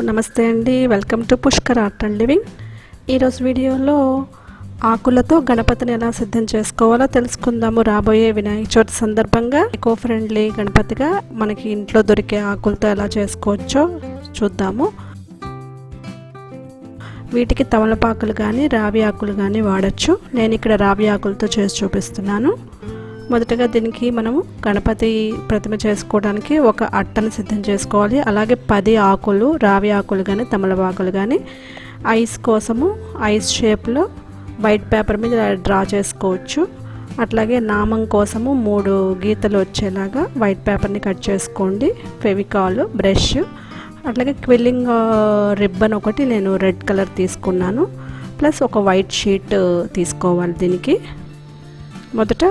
నమస్తే అండి, welcome to Pushkar art and living. ఈరోజు వీడియోలో ఆకులతో గణపతిని ఎలా సిద్ధం చేసుకోవాలో తెలుసుకుందాము. రాబోయే వినాయక చవితి సందర్భంగా ఎకో ఫ్రెండ్లీ గణపతిగా మనకి ఇంట్లో దొరికే ఆకులతో ఎలా చేసుకోవచ్చో చూద్దాము. వీటికి తమలపాకులు కానీ రావి ఆకులు కానీ వాడచ్చు. నేను ఇక్కడ రావి ఆకులతో చేసి చూపిస్తున్నాను. మొదటగా దీనికి మనము గణపతి ప్రతిమ చేసుకోవడానికి ఒక అట్టను సిద్ధం చేసుకోవాలి. అలాగే 10 ఆకులు రావి ఆకులు కానీ తమలపాకులు కానీ ఐస్ కోసము ఐస్ షేప్లో వైట్ పేపర్ మీద డ్రా చేసుకోవచ్చు. అట్లాగే నామం కోసము 3 గీతలు వచ్చేలాగా వైట్ పేపర్ని కట్ చేసుకోండి. ఫెవికాల్, బ్రష్, అట్లాగే క్విల్లింగ్ రిబ్బన్ ఒకటి నేను రెడ్ కలర్ తీసుకున్నాను. ప్లస్ ఒక వైట్ షీట్ తీసుకోవాలి. దీనికి మొదట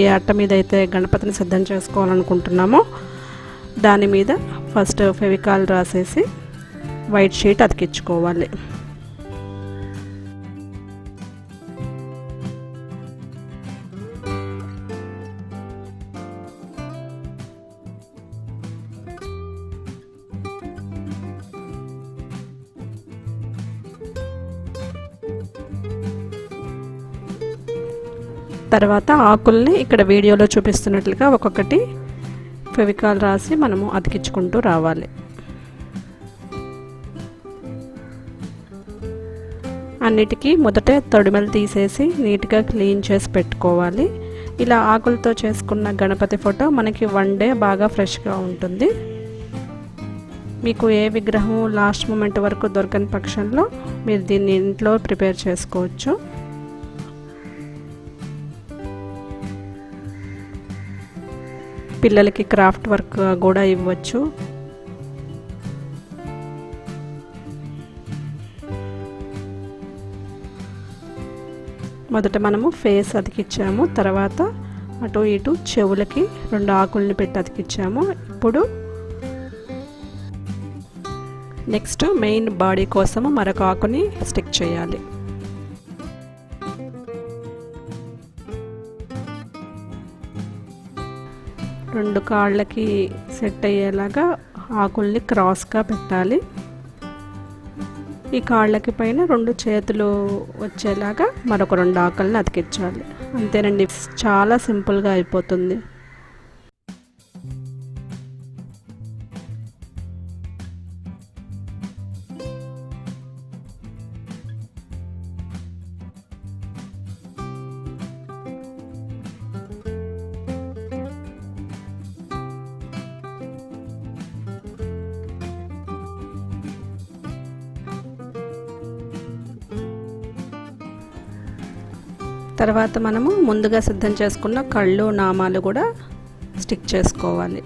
ఏ అట్ట మీద అయితే గణపతిని సిద్ధం చేసుకోవాలనుకుంటున్నామో దాని మీద ఫస్ట్ ఫెవికాల్ రాసేసి వైట్ షీట్ అతికించుకోవాలి. తర్వాత ఆకుల్ని ఇక్కడ వీడియోలో చూపిస్తున్నట్లుగా ఒక్కొక్కటి ఫెవికాల్ రాసి మనము అతికించుకుంటూ రావాలి. అన్నిటికీ మొదటే తొడిమలు తీసేసి నీట్గా క్లీన్ చేసి పెట్టుకోవాలి. ఇలా ఆకులతో చేసుకున్న గణపతి ఫోటో మనకి 1 డే బాగా ఫ్రెష్గా ఉంటుంది. మీకు ఏ విగ్రహం లాస్ట్ మూమెంట్ వరకు దొరకని పక్షంలో మీరు దీన్ని ఇంట్లో ప్రిపేర్ చేసుకోవచ్చు. పిల్లలకి క్రాఫ్ట్ వర్క్ కూడా ఇవ్వచ్చు. మొదట మనము ఫేస్ అతికిచ్చాము. తర్వాత అటు ఇటు చెవులకి 2 ఆకుల్ని పెట్టి అతికిచ్చాము. ఇప్పుడు నెక్స్ట్ మెయిన్ బాడీ కోసము మరొక ఆకుని స్టిక్ చేయాలి. రెండు కాళ్ళకి సెట్ అయ్యేలాగా ఆకుల్ని క్రాస్గా పెట్టాలి. ఈ కాళ్ళకి పైన 2 చేతులు వచ్చేలాగా మరొక 2 ఆకుల్ని అతికించాలి. అంతేనండి, చాలా సింపుల్గా అయిపోతుంది. తర్వాత మనము ముందుగా సిద్ధం చేసుకున్న కళ్ళు, నామాలు కూడా స్టిక్ చేసుకోవాలి.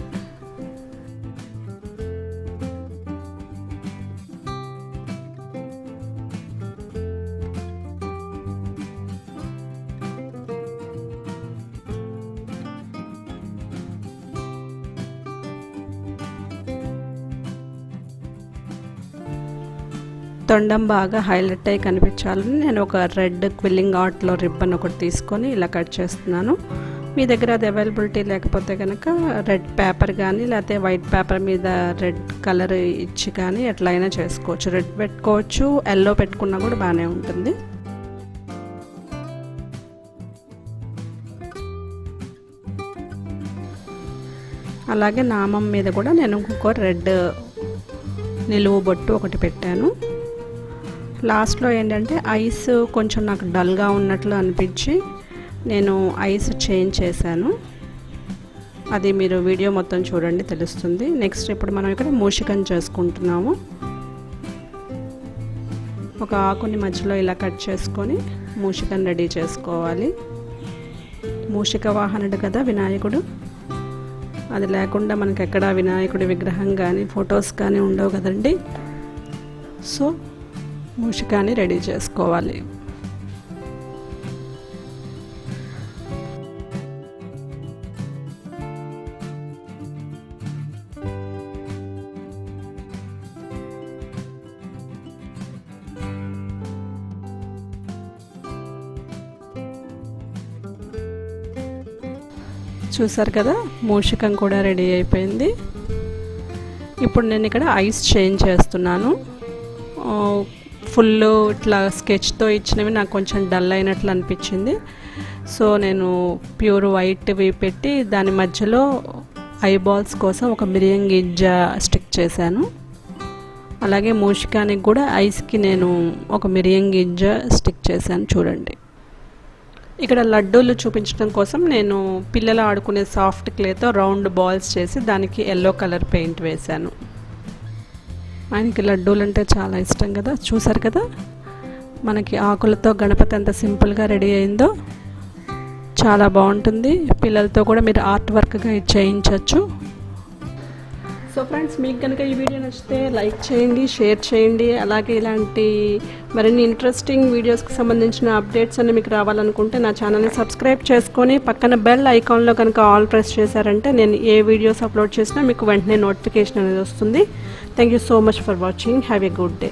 తొండం బాగా హైలైట్ అయ్యి కనిపించాలని నేను ఒక రెడ్ క్విల్లింగ్ ఆర్ట్లో రిబ్బన్ ఒకటి తీసుకొని ఇలా కట్ చేస్తున్నాను. మీ దగ్గర అది అవైలబిలిటీ లేకపోతే కనుక రెడ్ పేపర్ కానీ లేకపోతే వైట్ పేపర్ మీద రెడ్ కలర్ ఇచ్చి కానీ ఎట్లయినా చేసుకోవచ్చు. రెడ్ పెట్టుకోవచ్చు, ఎల్లో పెట్టుకున్నా కూడా బాగానే ఉంటుంది. అలాగే నామం మీద కూడా నేను ఇంకొక రెడ్ నిలువు బొట్టు ఒకటి పెట్టాను. లాస్ట్లో ఏంటంటే ఐస్ కొంచెం నాకు డల్గా ఉన్నట్లు అనిపించి నేను ఐస్ చేంజ్ చేశాను. అది మీరు వీడియో మొత్తం చూడండి, తెలుస్తుంది. నెక్స్ట్ ఇప్పుడు మనం ఇక్కడ మూషికం చేసుకుంటున్నాము. ఒక ఆకుని మధ్యలో ఇలా కట్ చేసుకొని మూషికం రెడీ చేసుకోవాలి. మూషిక వాహనుడు కదా వినాయకుడు. అది లేకుండా మనకి ఎక్కడ వినాయకుడి విగ్రహం కానీ ఫొటోస్ కానీ ఉండవు కదండి. సో మూషికాన్ని రెడీ చేసుకోవాలి. చూసారు కదా, మూషికం కూడా రెడీ అయిపోయింది. ఇప్పుడు నేను ఇక్కడ ఐస్ చేంజ్ చేస్తున్నాను. ఫుల్ ఇట్లా స్కెచ్తో ఇచ్చినవి నాకు కొంచెం డల్ అయినట్లు అనిపించింది. సో నేను ప్యూర్ వైట్వి పెట్టి దాని మధ్యలో ఐబాల్స్ కోసం ఒక మిరియం గింజ స్టిక్ చేశాను. అలాగే మూషికానికి కూడా ఐస్కి నేను ఒక మిరియం గింజ స్టిక్ చేశాను. చూడండి, ఇక్కడ లడ్డూలు చూపించడం కోసం నేను పిల్లలు ఆడుకునే సాఫ్ట్ క్లేతో రౌండ్ బాల్స్ చేసి దానికి ఎల్లో కలర్ పెయింట్ వేశాను. ఆయనకి లడ్డూలు అంటే చాలా ఇష్టం కదా. చూసారు కదా మనకి ఆకులతో గణపతి ఎంత సింపుల్గా రెడీ అయిందో. చాలా బాగుంటుంది. పిల్లలతో కూడా మీరు ఆర్ట్ వర్క్గా చేయించవచ్చు. సో ఫ్రెండ్స్, మీకు కనుక ఈ వీడియో నచ్చితే లైక్ చేయండి, షేర్ చేయండి. అలాగే ఇలాంటి మరిన్ని ఇంట్రెస్టింగ్ వీడియోస్కి సంబంధించిన అప్డేట్స్ అన్ని మీకు రావాలనుకుంటే నా ఛానల్ని సబ్స్క్రైబ్ చేసుకొని పక్కన బెల్ ఐకాన్లో కనుక ఆల్ ప్రెస్ చేశారంటే నేను ఏ వీడియోస్ అప్లోడ్ చేసినా మీకు వెంటనే నోటిఫికేషన్ అనేది వస్తుంది. Thank you so much for watching. Have a good day.